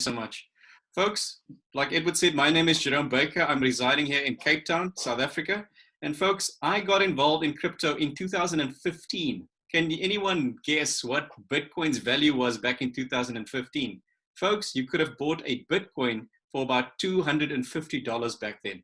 so much. Folks, like Edward said, my name is Jerome Baker. I'm residing here in Cape Town, South Africa. And folks, I got involved in crypto in 2015. Can anyone guess what Bitcoin's value was back in 2015? Folks, you could have bought a Bitcoin for about $250 back then.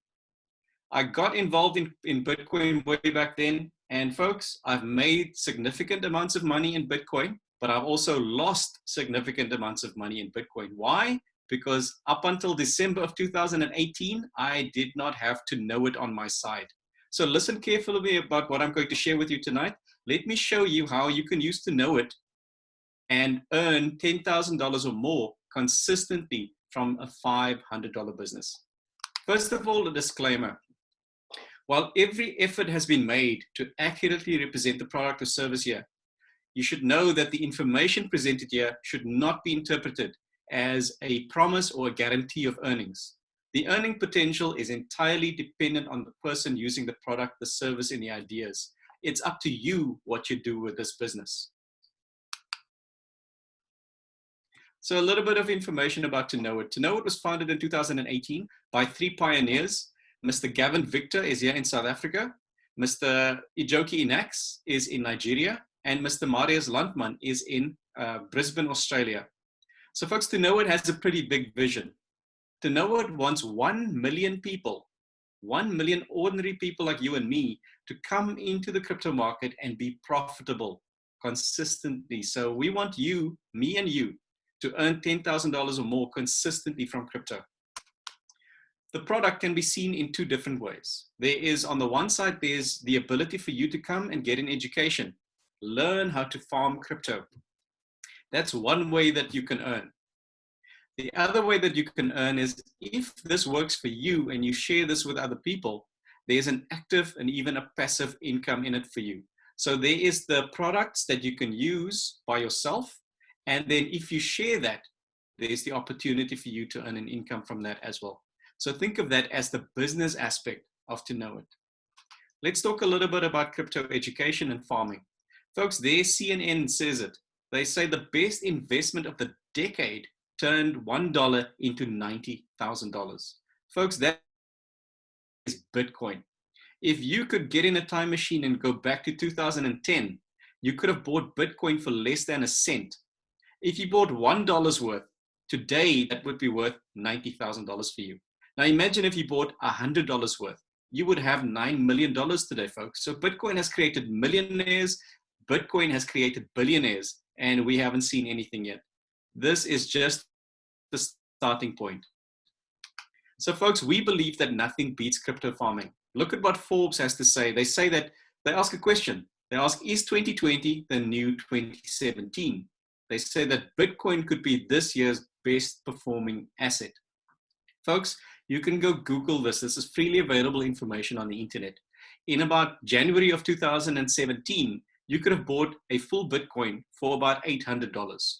I got involved in Bitcoin way back then. And folks, I've made significant amounts of money in Bitcoin, but I've also lost significant amounts of money in Bitcoin. Why? Because up until December of 2018, I did not have TONOIT on my side. So listen carefully about what I'm going to share with you tonight. Let me show you how you can use TONOIT and earn $10,000 or more consistently from a $500 business. First of all, a disclaimer. While every effort has been made to accurately represent the product or service here, you should know that the information presented here should not be interpreted as a promise or a guarantee of earnings. The earning potential is entirely dependent on the person using the product, the service, and the ideas. It's up to you what you do with this business. So a little bit of information about TONOIT. TONOIT was founded in 2018 by 3 pioneers. Mr. Gavin Victor is here in South Africa. Mr. Ijoki Inax is in Nigeria. And Mr. Marius Landman is in Brisbane, Australia. So folks, TONOIT has a pretty big vision. TONOIT wants 1 million people, 1 million ordinary people like you and me to come into the crypto market and be profitable consistently. So we want you, me and you, to earn $10,000 or more consistently from crypto. The product can be seen in 2 different ways. There is, on the one side, there's the ability for you to come and get an education, learn how to farm crypto. That's one way that you can earn. The other way that you can earn is if this works for you and you share this with other people, there's an active and even a passive income in it for you. So there is the products that you can use by yourself. And then if you share that, there's the opportunity for you to earn an income from that as well. So think of that as the business aspect of TONOIT. Let's talk a little bit about crypto education and farming. Folks, there CNN says it. They say the best investment of the decade turned $1 into $90,000. Folks, that is Bitcoin. If you could get in a time machine and go back to 2010, you could have bought Bitcoin for less than a cent. If you bought $1 worth, today that would be worth $90,000 for you. Now imagine if you bought $100 worth, you would have $9 million today, folks. So Bitcoin has created millionaires, Bitcoin has created billionaires, and we haven't seen anything yet. This is just the starting point. So folks, we believe that nothing beats crypto farming. Look at what Forbes has to say. They say that, they ask a question. They ask, is 2020 the new 2017? They say that Bitcoin could be this year's best performing asset. Folks, you can go Google this. This is freely available information on the internet. In about January of 2017, you could have bought a full Bitcoin for about $800.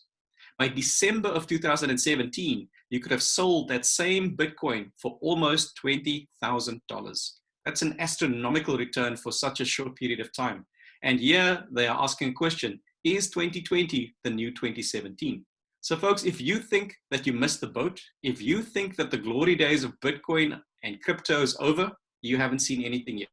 By December of 2017, you could have sold that same Bitcoin for almost $20,000. That's an astronomical return for such a short period of time. And here they are asking a question, is 2020 the new 2017? So folks, if you think that you missed the boat, if you think that the glory days of Bitcoin and crypto is over, you haven't seen anything yet.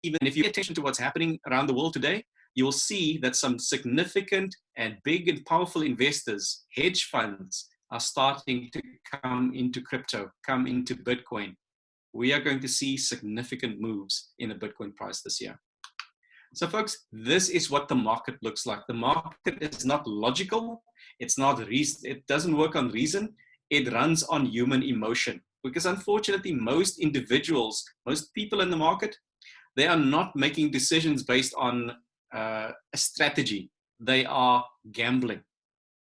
Even if you pay attention to what's happening around the world today, you'll see that some significant and big and powerful investors, hedge funds, are starting to come into crypto, come into Bitcoin. We are going to see significant moves in the Bitcoin price this year. So folks, this is what the market looks like. The market is not logical. It's not reason. It doesn't work on reason. It runs on human emotion. Because unfortunately, most individuals, most people in the market, they are not making decisions based on a strategy. They are gambling.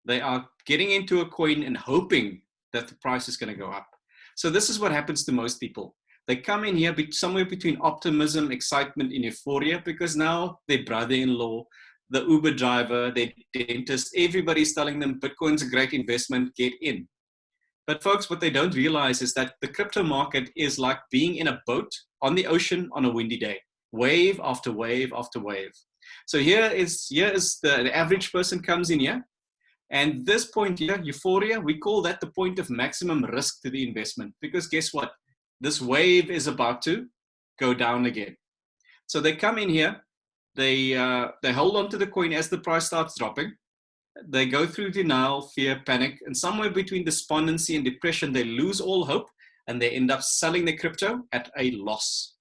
They are getting into a coin and hoping that the price is going to go up. So this is what happens to most people. They come in here somewhere between optimism, excitement, and euphoria because now their brother-in-law, the Uber driver, their dentist, everybody's telling them Bitcoin's a great investment, get in. But folks, what they don't realize is that the crypto market is like being in a boat on the ocean on a windy day, wave after wave after wave. So here is the average person comes in here. And this point here, euphoria, we call that the point of maximum risk to the investment, because guess what? This wave is about to go down again. So they come in here, they hold on to the coin as the price starts dropping. They go through denial, fear, panic, and somewhere between despondency and depression, they lose all hope and they end up selling the crypto at a loss.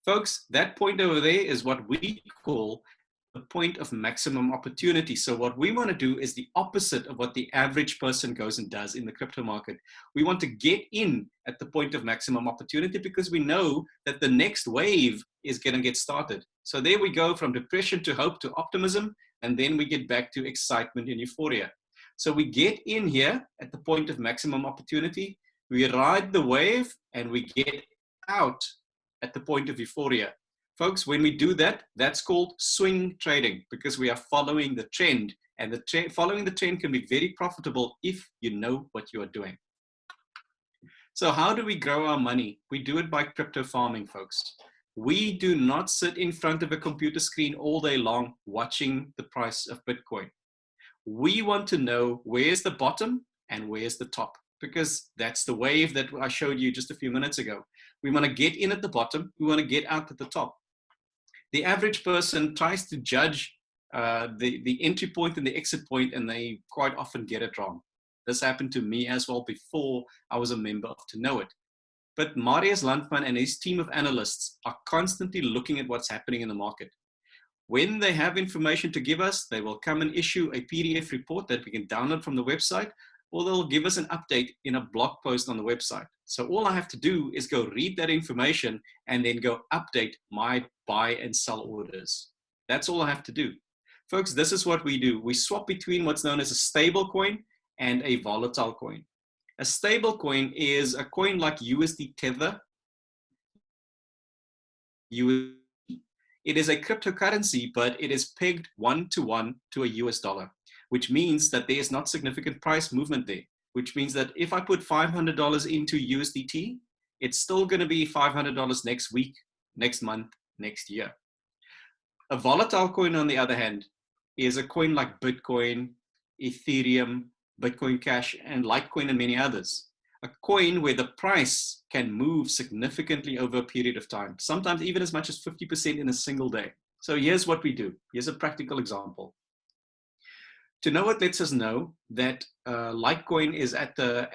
Folks, that point over there is what we call the point of maximum opportunity. So what we want to do is the opposite of what the average person goes and does in the crypto market. We want to get in at the point of maximum opportunity because we know that the next wave is going to get started. So there we go from depression to hope to optimism, and then we get back to excitement and euphoria. So we get in here at the point of maximum opportunity, we ride the wave, and we get out at the point of euphoria. Folks, when we do that, that's called swing trading because we are following the trend, and following the trend can be very profitable if you know what you are doing. So how do we grow our money? We do it by crypto farming, folks. We do not sit in front of a computer screen all day long watching the price of Bitcoin. We want to know where's the bottom and where's the top, because that's the wave that I showed you just a few minutes ago. We want to get in at the bottom. We want to get out at the top. The average person tries to judge the entry point and the exit point, and they quite often get it wrong. This happened to me as well before I was a member of TONOIT. But Marius Landman and his team of analysts are constantly looking at what's happening in the market. When they have information to give us, they will come and issue a PDF report that we can download from the website, or they'll give us an update in a blog post on the website. So all I have to do is go read that information and then go update my buy and sell orders. That's all I have to do. Folks, this is what we do. We swap between what's known as a stable coin and a volatile coin. A stable coin is a coin like USD Tether. It is a cryptocurrency, but it is pegged 1-to-1 to a US dollar, which means that there is not significant price movement there, which means that if I put $500 into USDT, it's still going to be $500 next week, next month, next year. A volatile coin, on the other hand, is a coin like Bitcoin, Ethereum, Bitcoin Cash, and Litecoin, and many others. A coin where the price can move significantly over a period of time, sometimes even as much as 50% in a single day. So here's what we do. Here's a practical example. TONOIT lets us know that Litecoin is at the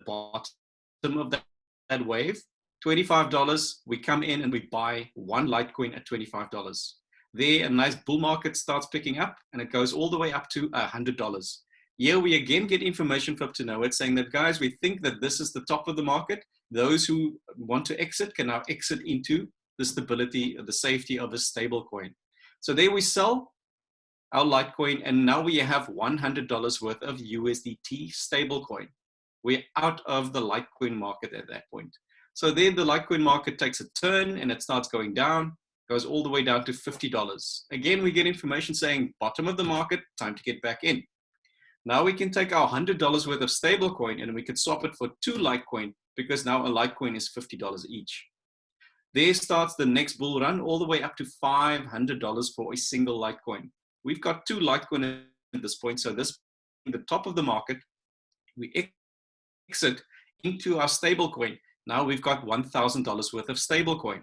bottom of that wave. $25, we come in and we buy one Litecoin at $25. There, a nice bull market starts picking up, and it goes all the way up to $100. Here we again get information from TONOIT saying that, guys, we think that this is the top of the market. Those who want to exit can now exit into the stability, the safety of a stable coin. So there we sell our Litecoin, and now we have $100 worth of USDT stablecoin. We're out of the Litecoin market at that point. So then the Litecoin market takes a turn and it starts going down, goes all the way down to $50. Again, we get information saying bottom of the market, time to get back in. Now we can take our $100 worth of stablecoin and we can swap it for 2 Litecoin, because now a Litecoin is $50 each. There starts the next bull run all the way up to $500 for a single Litecoin. We've got 2 Litecoin at this point. So this, the top of the market, we exit into our stablecoin. Now we've got $1,000 worth of stablecoin.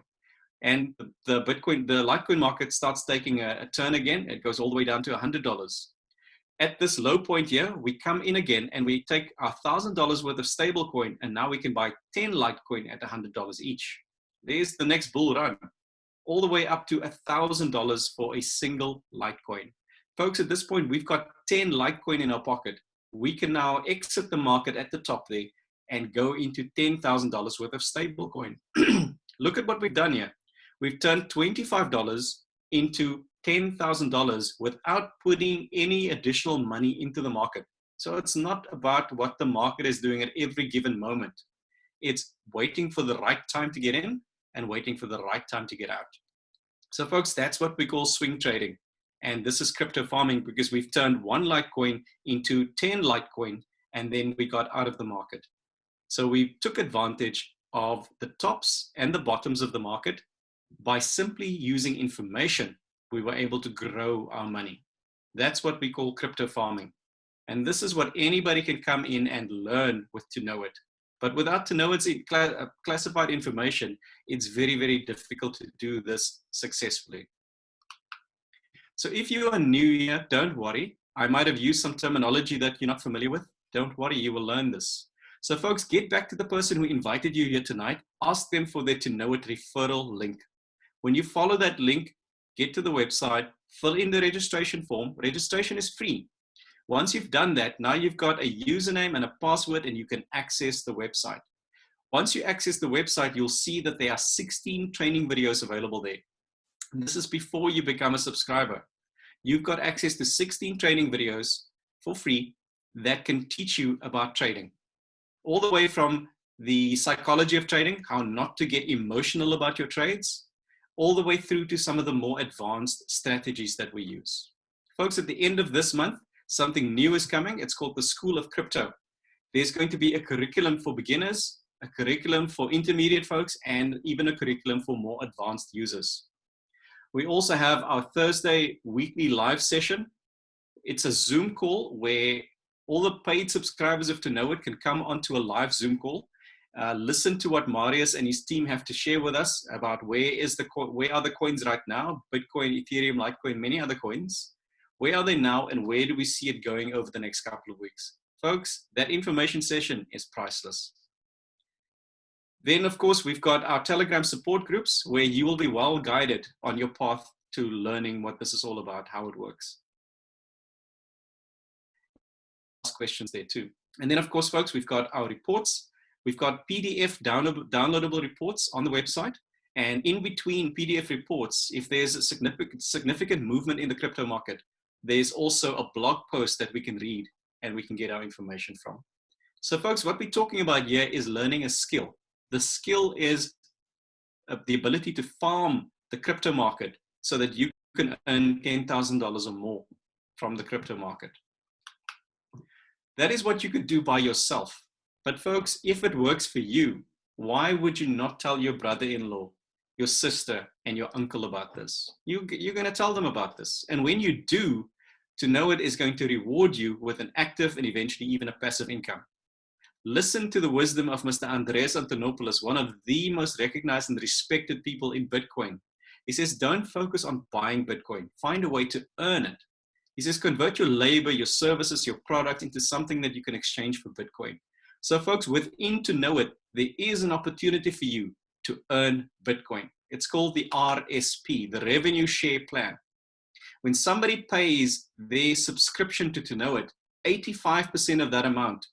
And the Litecoin market starts taking a turn again. It goes all the way down to $100. At this low point here, we come in again and we take our $1,000 worth of stablecoin, and now we can buy 10 Litecoin at $100 each. There's the next bull run, all the way up to $1,000 for a single Litecoin. Folks, at this point, we've got 10 Litecoin in our pocket. We can now exit the market at the top there and go into $10,000 worth of stablecoin. Look at what we've done here. We've turned $25 into $10,000 without putting any additional money into the market. So it's not about what the market is doing at every given moment. It's waiting for the right time to get in and waiting for the right time to get out. So folks, that's what we call swing trading. And this is crypto farming, because we've turned 1 Litecoin into 10 Litecoin, and then we got out of the market. So we took advantage of the tops and the bottoms of the market by simply using information we were able to grow our money. That's what we call crypto farming. And this is what anybody can come in and learn with TONOIT. But without TONOIT's classified information, it's very, very difficult to do this successfully. So if you are new here, don't worry. I might have used some terminology that you're not familiar with. Don't worry, you will learn this. So folks, get back to the person who invited you here tonight. Ask them for their TONOIT referral link. When you follow that link, get to the website, fill in the registration form. Registration is free. Once you've done that, now you've got a username and a password and you can access the website. Once you access the website, you'll see that there are 16 training videos available there. This is before you become a subscriber. You've got access to 16 training videos for free that can teach you about trading. All the way from the psychology of trading, how not to get emotional about your trades, all the way through to some of the more advanced strategies that we use. Folks, at the end of this month, something new is coming. It's called the School of Crypto. There's going to be a curriculum for beginners, a curriculum for intermediate folks, and even a curriculum for more advanced users. We also have our Thursday weekly live session. It's a Zoom call where all the paid subscribers of TONOIT can come onto a live Zoom call, listen to what Marius and his team have to share with us about where are the coins right now, Bitcoin, Ethereum, Litecoin, many other coins. Where are they now and where do we see it going over the next couple of weeks? Folks, that information session is priceless. Then, of course, we've got our Telegram support groups where you will be well guided on your path to learning what this is all about, how it works. Ask questions there too. And then, of course, folks, we've got our reports. We've got PDF downloadable reports on the website. And in between PDF reports, if there's a significant movement in the crypto market, there's also a blog post that we can read and we can get our information from. So folks, what we're talking about here is learning a skill. The skill is the ability to farm the crypto market so that you can earn $10,000 or more from the crypto market. That is what you could do by yourself. But folks, if it works for you, why would you not tell your brother-in-law, your sister, and your uncle about this? You're going to tell them about this. And when you do, TONOIT is going to reward you with an active and eventually even a passive income. Listen to the wisdom of Mr. Andreas Antonopoulos, one of the most recognized and respected people in Bitcoin. He says, don't focus on buying Bitcoin. Find a way to earn it. He says, convert your labor, your services, your product into something that you can exchange for Bitcoin. So folks, within TONOIT, there is an opportunity for you to earn Bitcoin. It's called the RSP, the Revenue Share Plan. When somebody pays their subscription to TONOIT, 85% of that amount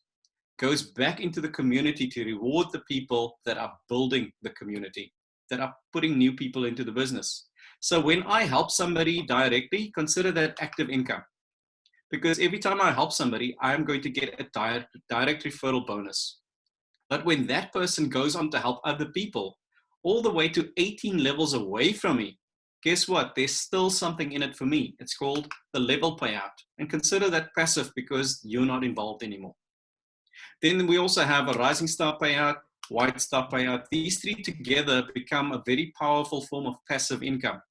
goes back into the community to reward the people that are building the community, that are putting new people into the business. So when I help somebody directly, consider that active income. Because every time I help somebody, I'm going to get a direct referral bonus. But when that person goes on to help other people, all the way to 18 levels away from me, guess what? There's still something in it for me. It's called the level payout. And consider that passive because you're not involved anymore. Then we also have a rising star payout, white star payout. These three together become a very powerful form of passive income.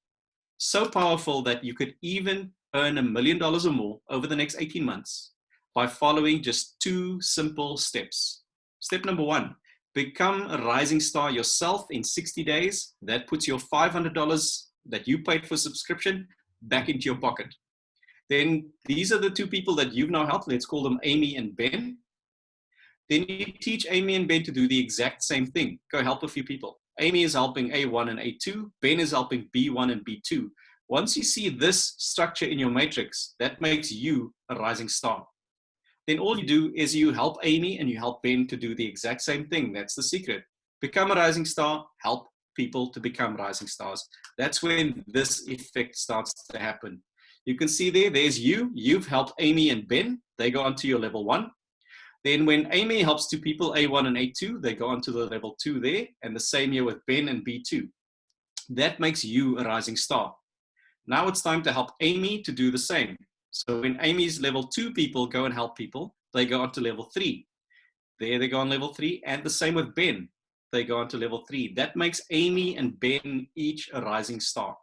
So powerful that you could even earn $1 million or more over the next 18 months by following just 2 simple steps. Step number 1, become a rising star yourself in 60 days. That puts your $500 that you paid for subscription back into your pocket. Then these are the 2 people that you've now helped. Let's call them Amy and Ben. Then you teach Amy and Ben to do the exact same thing. Go help a few people. Amy is helping A1 and A2. Ben is helping B1 and B2. Once you see this structure in your matrix, that makes you a rising star. Then all you do is you help Amy and you help Ben to do the exact same thing. That's the secret. Become a rising star, help people to become rising stars. That's when this effect starts to happen. You can see there's you. You've helped Amy and Ben. They go on to your level 1. Then when Amy helps 2 people, A1 and A2, they go on to the level 2 there, and the same here with Ben and B2. That makes you a rising star. Now it's time to help Amy to do the same. So when Amy's level 2 people go and help people, they go on to level 3. There they go on level 3, and the same with Ben. They go on to level 3. That makes Amy and Ben each a rising star.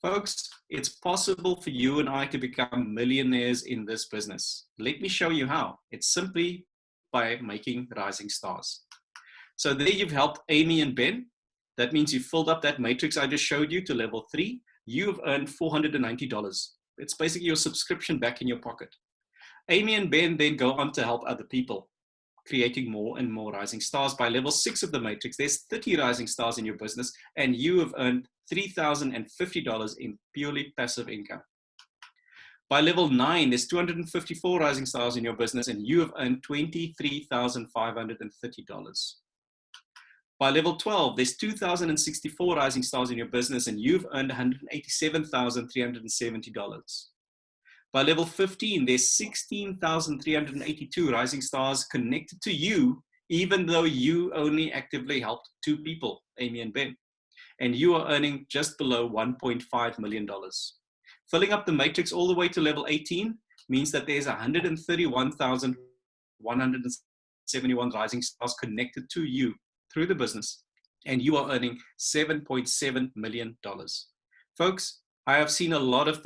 Folks, it's possible for you and I to become millionaires in this business. Let me show you how. It's simply by making rising stars. So there you've helped Amy and Ben. That means you filled up that matrix I just showed you to level 3. You've earned $490. It's basically your subscription back in your pocket. Amy and Ben then go on to help other people, creating more and more rising stars. By level 6 of the matrix, there's 30 rising stars in your business, and you have earned $3,050 in purely passive income. By level 9, there's 254 rising stars in your business, and you have earned $23,530. By level 12, there's 2,064 rising stars in your business, and you've earned $187,370. By level 15, there's 16,382 rising stars connected to you, even though you only actively helped 2 people, Amy and Ben, and you are earning just below $1.5 million. Filling up the matrix all the way to level 18 means that there's 131,171 rising stars connected to you through the business, and you are earning $7.7 million. Folks, I have seen a lot of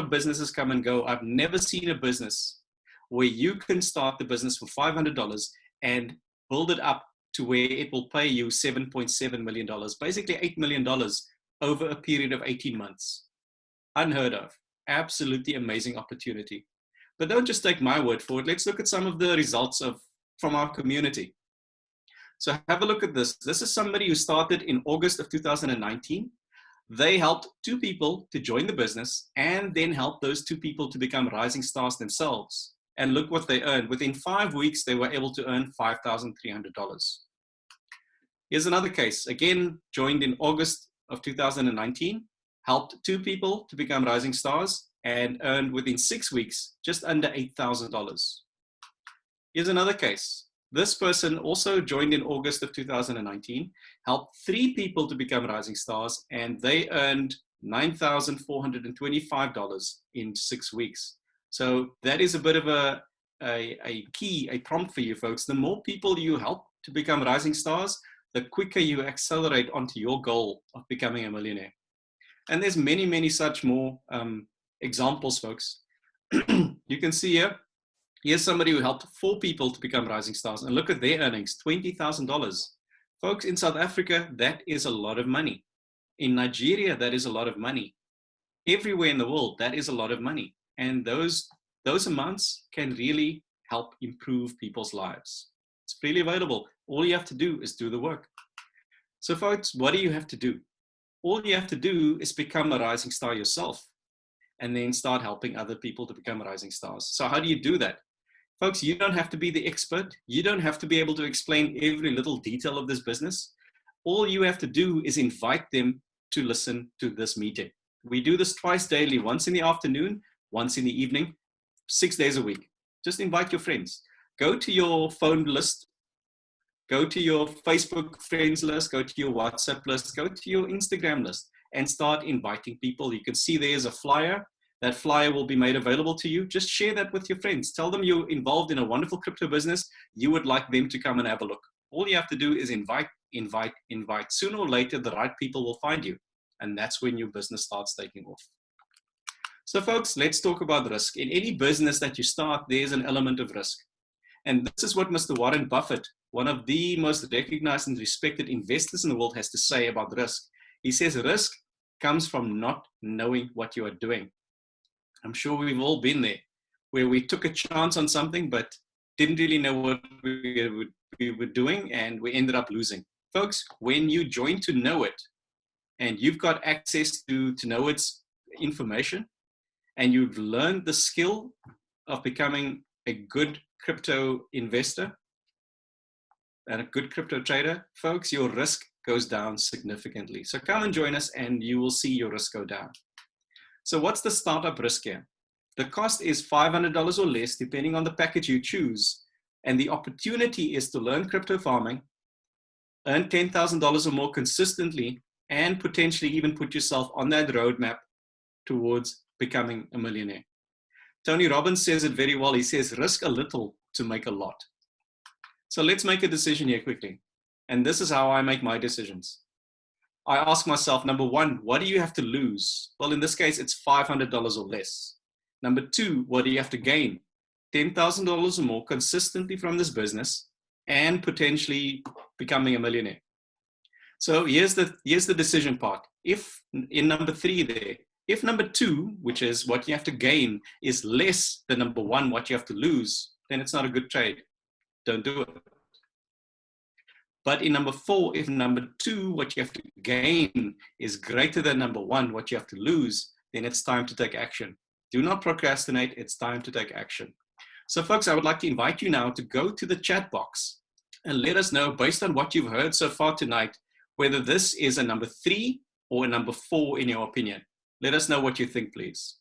businesses come and go. I've never seen a business where you can start the business for $500 and build it up to where it will pay you $7.7 million, basically $8 million over a period of 18 months. Unheard of. Absolutely amazing opportunity. But don't just take my word for it. Let's look at some of the results from our community. So have a look at this. This is somebody who started in August of 2019. They helped 2 people to join the business and then helped those 2 people to become rising stars themselves. And look what they earned. Within 5 weeks, they were able to earn $5,300. Here's another case. Again, joined in August of 2019, helped 2 people to become rising stars and earned within 6 weeks just under $8,000. Here's another case. This person also joined in August of 2019, helped 3 people to become rising stars, and they earned $9,425 in 6 weeks. So that is a bit of a prompt for you folks. The more people you help to become rising stars, the quicker you accelerate onto your goal of becoming a millionaire. And there's many, many such more examples, folks. You can see here, here's somebody who helped 4 people to become rising stars, and look at their earnings, $20,000. Folks, in South Africa, that is a lot of money. In Nigeria, that is a lot of money. Everywhere in the world, that is a lot of money. And those amounts can really help improve people's lives. It's freely available. All you have to do is do the work. So folks, what do you have to do? All you have to do is become a rising star yourself, and then start helping other people to become rising stars. So how do you do that? Folks, you don't have to be the expert. You don't have to be able to explain every little detail of this business. All you have to do is invite them to listen to this meeting. We do this twice daily, once in the afternoon, once in the evening, 6 days a week. Just invite your friends. Go to your phone list, go to your Facebook friends list, go to your WhatsApp list, go to your Instagram list, and start inviting people. You can see there's a flyer. That flyer will be made available to you. Just share that with your friends. Tell them you're involved in a wonderful crypto business. You would like them to come and have a look. All you have to do is invite, invite, invite. Sooner or later, the right people will find you. And that's when your business starts taking off. So folks, let's talk about risk. In any business that you start, there's an element of risk. And this is what Mr. Warren Buffett, one of the most recognized and respected investors in the world, has to say about risk. He says risk comes from not knowing what you are doing. I'm sure we've all been there, where we took a chance on something, but didn't really know what we were doing, and we ended up losing. Folks, when you join TONOIT, and you've got access to TONOIT's information, and you've learned the skill of becoming a good crypto investor and a good crypto trader, folks, your risk goes down significantly. So come and join us, and you will see your risk go down. So what's the startup risk here? The cost is $500 or less, depending on the package you choose. And the opportunity is to learn crypto farming, earn $10,000 or more consistently, and potentially even put yourself on that roadmap towards becoming a millionaire. Tony Robbins says it very well. He says, risk a little to make a lot. So let's make a decision here quickly. And this is how I make my decisions. I ask myself, number one, what do you have to lose? Well, in this case, it's $500 or less. Number two, what do you have to gain? $10,000 or more consistently from this business and potentially becoming a millionaire. So here's the decision part. If in number three there, if number two, which is what you have to gain, is less than number one, what you have to lose, then it's not a good trade. Don't do it. But in number four, if number two, what you have to gain is greater than number one, what you have to lose, then it's time to take action. Do not procrastinate. It's time to take action. So folks, I would like to invite you now to go to the chat box and let us know, based on what you've heard so far tonight, whether this is a number three or a number four in your opinion. Let us know what you think, please.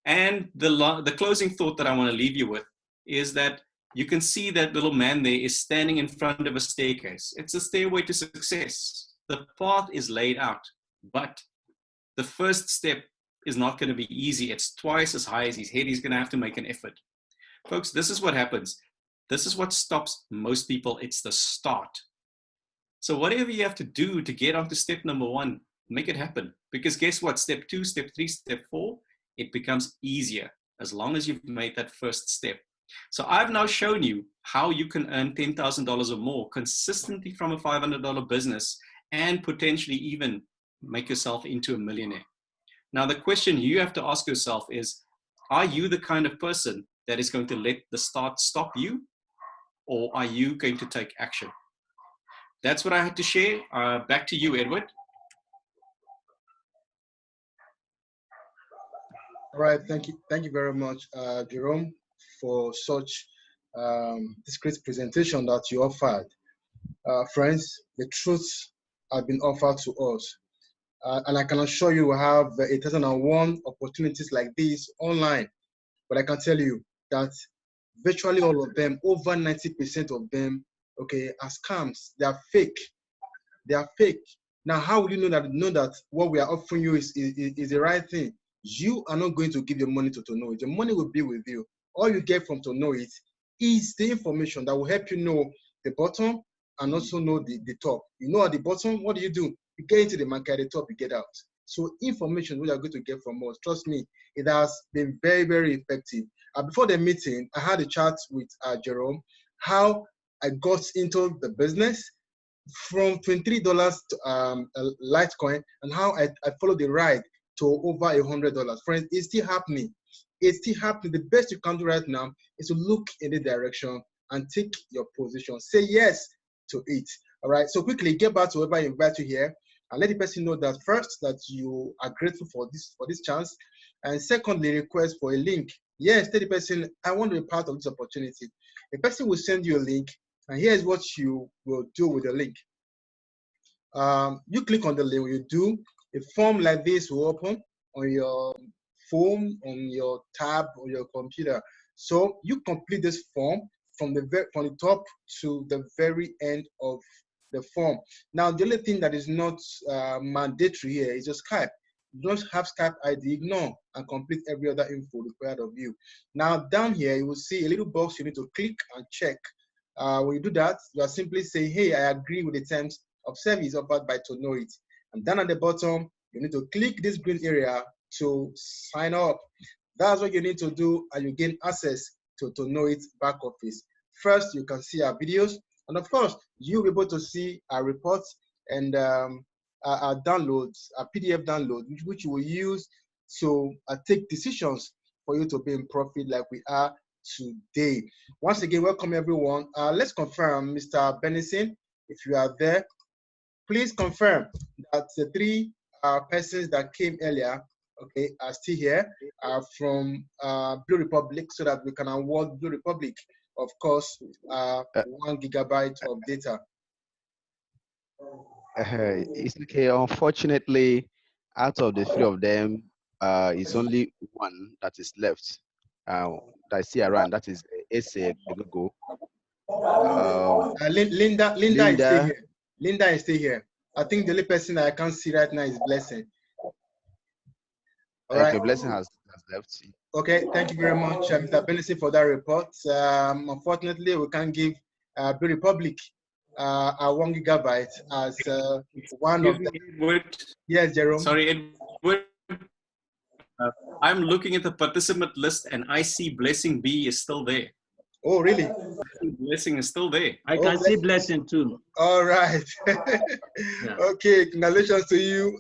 And the closing thought that I want to leave you with is that you can see that little man there is standing in front of a staircase. It's a stairway to success. The path is laid out, but the first step is not going to be easy. It's twice as high as his head. He's going to have to make an effort. Folks, this is what happens. This is what stops most people. It's the start. So whatever you have to do to get onto step number one, make it happen. Because guess what? Step two, step three, step four, it becomes easier as long as you've made that first step. So I've now shown you how you can earn $10,000 or more consistently from a $500 business and potentially even make yourself into a millionaire. Now, the question you have to ask yourself is, are you the kind of person that is going to let the start stop you, or are you going to take action? That's what I had to share. Back to you, Edward. All right, thank you very much, Jerome, for such this great presentation that you offered. Friends, the truths have been offered to us. And I can assure you we have 1,001 opportunities like this online. But I can tell you that virtually all of them, over 90% of them, okay, are scams. They are fake. They are fake. Now, how will you know that what we are offering you is the right thing? You are not going to give your money to TONOIT. Your money will be with you. All you get from TONOIT is the information that will help you know the bottom and also know the top. You know at the bottom, what do? You get into the market, at the top, you get out. So information we are going to get from us, trust me, it has been very, very effective. Before the meeting, I had a chat with Jerome, how I got into the business from $23 to Litecoin, and how I followed the ride to over $100. Friends, it's still happening. It's still happening. The best you can do right now is to look in the direction and take your position. Say yes to it. All right. So quickly get back to whoever I invite you here and let the person know that first that you are grateful for this chance, and secondly request for a link. Yes, tell the person I want to be part of this opportunity. The person will send you a link, and here's what you will do with the link. You click on the link. You do a form like this will open on your phone, on your tab, or your computer. So you complete this form from the top to the very end of the form. Now, the only thing that is not mandatory here is your Skype. You don't have Skype ID, ignore and complete every other info required of you. Now, down here, you will see a little box you need to click and check. When you do that, you are simply saying, hey, I agree with the terms of service offered by TONOIT. And down at the bottom, you need to click this green area to sign up. That's what you need to do, and you gain access to TONOIT back office. First, you can see our videos, and of course, you'll be able to see our reports and our downloads, our PDF download, which you will use to take decisions for you to be in profit like we are today. Once again, welcome everyone. Let's confirm, Mr. Benison, if you are there, please confirm that the three persons that came earlier, okay, are still here from Blue Republic, so that we can award Blue Republic, of course, 1 gigabyte of data. It's okay. Unfortunately, out of the three of them, it's only one that is left. That I see around. That is Ese Begogo. Linda is still here. Linda is still here. I think the only person I can't see right now is Blessing. All right. Okay, Blessing has left. Okay, thank you very much, Mr. Benison, for that report. Unfortunately, we can't give Blue Republic our 1 gigabyte as one of the. Edward, Yes, Jerome. sorry, Edward. I'm looking at the participant list and I see Blessing B is still there. Oh, really? Blessing is still there. I can see Blessing too. All right. Yeah. Okay, congratulations to you.